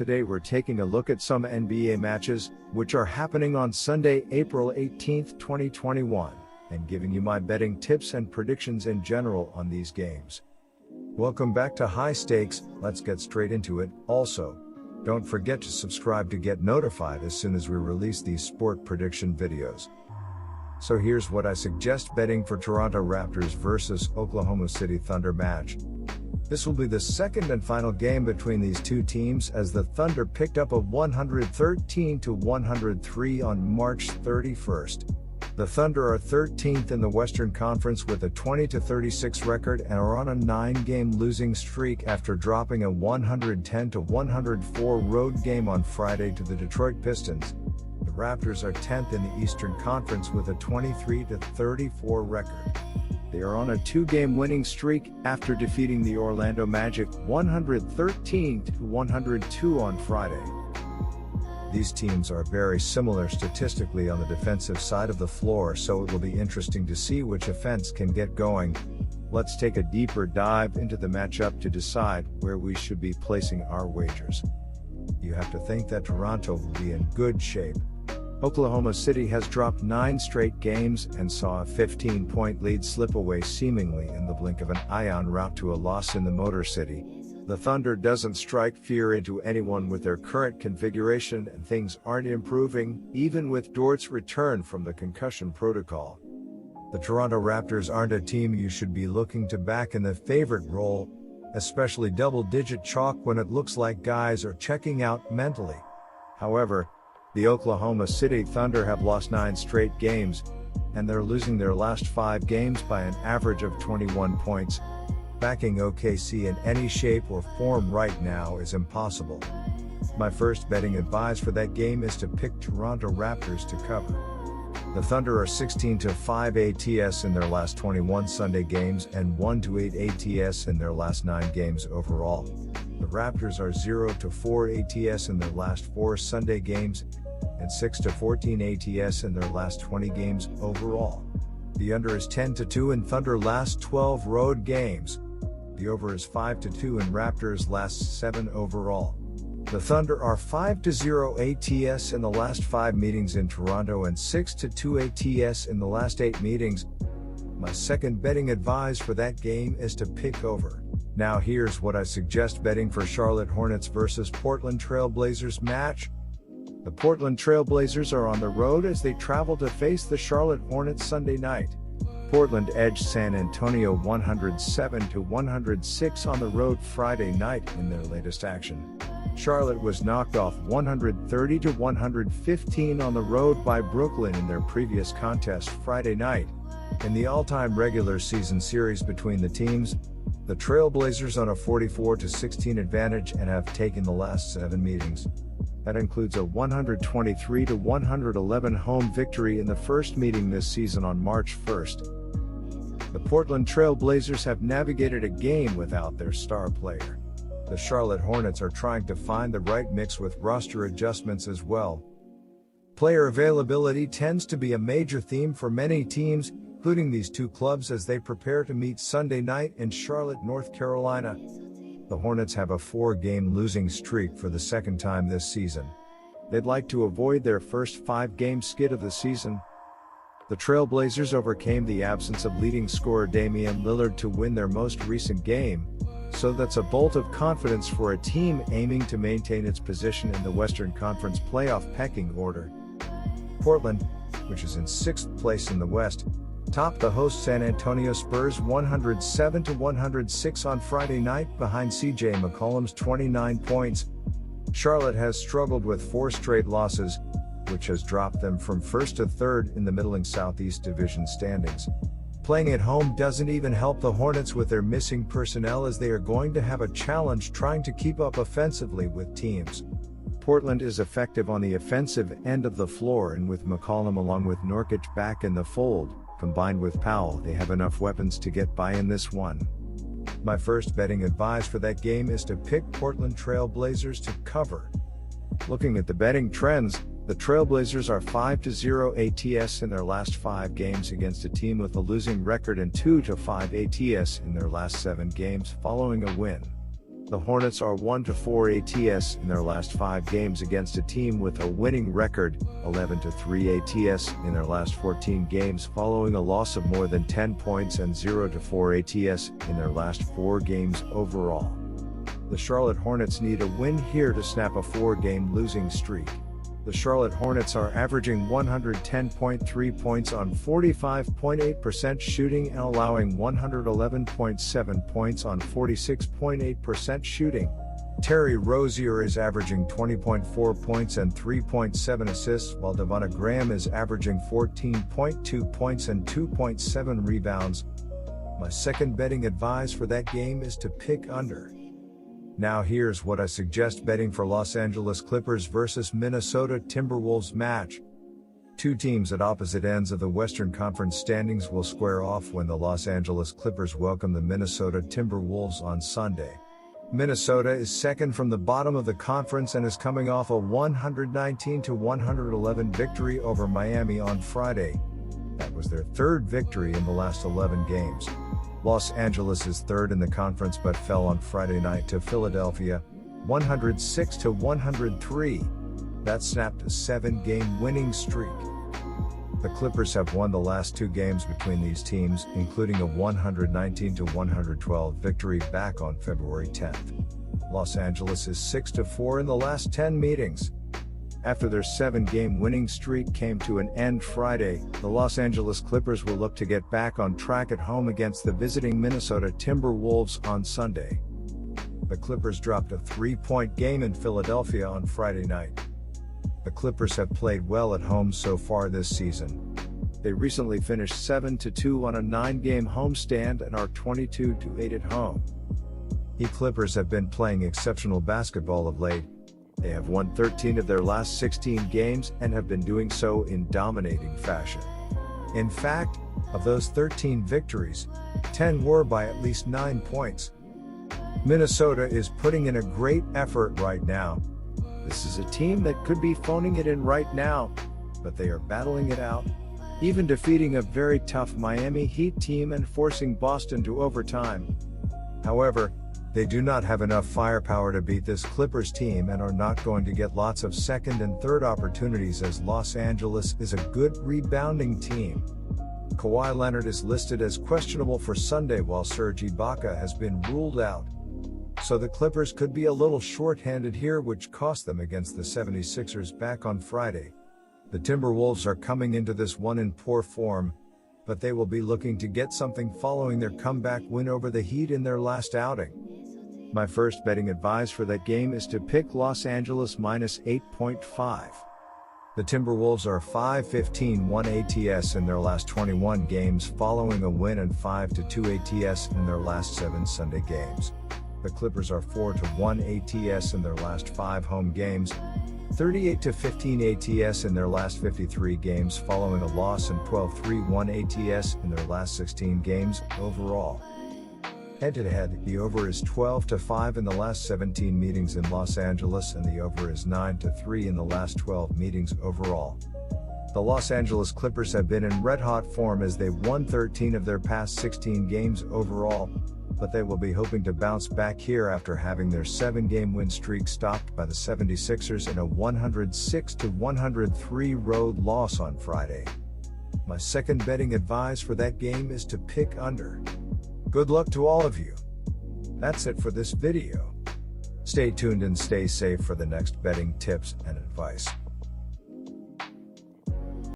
Today we're taking a look at some NBA matches, which are happening on Sunday, April 18, 2021, and giving you my betting tips and predictions in general on these games. Welcome back to High Stakes, let's get straight into it. Also, don't forget to subscribe to get notified as soon as we release these sport prediction videos. So here's what I suggest betting for Toronto Raptors versus Oklahoma City Thunder match. This will be the second and final game between these two teams as the Thunder picked up a 113-103 on March 31st. The Thunder are 13th in the Western Conference with a 20-36 record and are on a 9-game losing streak after dropping a 110-104 road game on Friday to the Detroit Pistons. The Raptors are 10th in the Eastern Conference with a 23-34 record. They are on a 2-game winning streak after defeating the Orlando Magic 113-102 on Friday. These teams are very similar statistically on the defensive side of the floor, so it will be interesting to see which offense can get going. Let's take a deeper dive into the matchup to decide where we should be placing our wagers. You have to think that Toronto will be in good shape. Oklahoma City has dropped 9 straight games and saw a 15-point lead slip away seemingly in the blink of an eye en route to a loss in the Motor City. The Thunder doesn't strike fear into anyone with their current configuration, and things aren't improving, even with Dort's return from the concussion protocol. The Toronto Raptors aren't a team you should be looking to back in the favorite role, especially double-digit chalk when it looks like guys are checking out mentally. However, the Oklahoma City Thunder have lost 9 straight games, and they're losing their last 5 games by an average of 21 points. Backing OKC in any shape or form right now is impossible. My first betting advice for that game is to pick Toronto Raptors to cover. The Thunder are 16-5 ATS in their last 21 Sunday games and 1-8 ATS in their last 9 games overall. The Raptors are 0-4 ATS in their last 4 Sunday games and 6-14 ATS in their last 20 games overall. The under is 10-2 in Thunder last 12 road games. The over is 5-2 in Raptors last 7 overall. The Thunder are 5-0 ATS in the last 5 meetings in Toronto and 6-2 ATS in the last 8 meetings. My second betting advice for that game is to pick over. Now here's what I suggest betting for Charlotte Hornets versus Portland Trail Blazers match. The Portland Trail Blazers are on the road as they travel to face the Charlotte Hornets Sunday night. Portland edged San Antonio 107-106 on the road Friday night in their latest action. Charlotte was knocked off 130-115 on the road by Brooklyn in their previous contest Friday night. In the all-time regular season series between the teams, the Trail Blazers on a 44-16 advantage and have taken the last 7 meetings. That includes a 123-111 home victory in the first meeting this season on March 1st. The Portland Trail Blazers have navigated a game without their star player. The Charlotte Hornets are trying to find the right mix with roster adjustments as well. Player availability tends to be a major theme for many teams, including these two clubs as they prepare to meet Sunday night in Charlotte, North Carolina. The Hornets have a 4-game losing streak for the second time this season. They'd like to avoid their first 5-game skid of the season. The Trail Blazers overcame the absence of leading scorer Damian Lillard to win their most recent game, so that's a bolt of confidence for a team aiming to maintain its position in the Western Conference playoff pecking order. Portland, which is in 6th place in the West, topped the host San Antonio Spurs 107-106 on Friday night behind CJ McCollum's 29 points. Charlotte has struggled with 4 straight losses, which has dropped them from 1st to 3rd in the middling Southeast Division standings. Playing at home doesn't even help the Hornets with their missing personnel as they are going to have a challenge trying to keep up offensively with teams. Portland is effective on the offensive end of the floor, and with McCollum along with Nurkic back in the fold, combined with Powell, they have enough weapons to get by in this one. My first betting advice for that game is to pick Portland Trail Blazers to cover. Looking at the betting trends, the Trail Blazers are 5-0 ATS in their last 5 games against a team with a losing record and 2-5 ATS in their last 7 games following a win. The Hornets are 1-4 ATS in their last 5 games against a team with a winning record, 11-3 ATS in their last 14 games following a loss of more than 10 points, and 0-4 ATS in their last 4 games overall. The Charlotte Hornets need a win here to snap a 4-game losing streak. The Charlotte Hornets are averaging 110.3 points on 45.8% shooting and allowing 111.7 points on 46.8% shooting. Terry Rozier is averaging 20.4 points and 3.7 assists, while Devonte Graham is averaging 14.2 points and 2.7 rebounds. My second betting advice for that game is to pick under. Now here's what I suggest betting for Los Angeles Clippers versus Minnesota Timberwolves match. 2 teams at opposite ends of the Western Conference standings will square off when the Los Angeles Clippers welcome the Minnesota Timberwolves on Sunday. Minnesota is second from the bottom of the conference and is coming off a 119-111 victory over Miami on Friday. That was their 3rd victory in the last 11 games. Los Angeles is 3rd in the conference but fell on Friday night to Philadelphia, 106-103. That snapped a 7-game winning streak. The Clippers have won the last 2 games between these teams, including a 119-112 victory back on February 10th. Los Angeles is 6-4 in the last 10 meetings. After their 7-game winning streak came to an end Friday, the Los Angeles Clippers will look to get back on track at home against the visiting Minnesota Timberwolves on Sunday. The Clippers dropped a 3-point game in Philadelphia on Friday night. The Clippers have played well at home so far this season. They recently finished 7-2 on a 9-game homestand and are 22-8 at home. The Clippers have been playing exceptional basketball of late. They have won 13 of their last 16 games and have been doing so in dominating fashion. In fact, of those 13 victories, 10 were by at least 9 points. Minnesota is putting in a great effort right now. This is a team that could be phoning it in right now, but they are battling it out, even defeating a very tough Miami Heat team and forcing Boston to overtime. However, they do not have enough firepower to beat this Clippers team and are not going to get lots of second and third opportunities, as Los Angeles is a good rebounding team. Kawhi Leonard is listed as questionable for Sunday while Serge Ibaka has been ruled out. So the Clippers could be a little short-handed here, which cost them against the 76ers back on Friday. The Timberwolves are coming into this one in poor form, but they will be looking to get something following their comeback win over the Heat in their last outing. My first betting advice for that game is to pick Los Angeles minus 8.5. The Timberwolves are 5-15-1 ATS in their last 21 games following a win, and 5-2 ATS in their last 7 Sunday games. The Clippers are 4-1 ATS in their last 5 home games, 38-15 ATS in their last 53 games following a loss, and 12-3-1 ATS in their last 16 games overall. Head-to-head, the over is 12-5 in the last 17 meetings in Los Angeles, and the over is 9-3 in the last 12 meetings overall. The Los Angeles Clippers have been in red-hot form as they've won 13 of their past 16 games overall, but they will be hoping to bounce back here after having their 7-game win streak stopped by the 76ers in a 106-103 road loss on Friday. My second betting advice for that game is to pick under. Good luck to all of you. That's it for this video. Stay tuned and stay safe for the next betting tips and advice.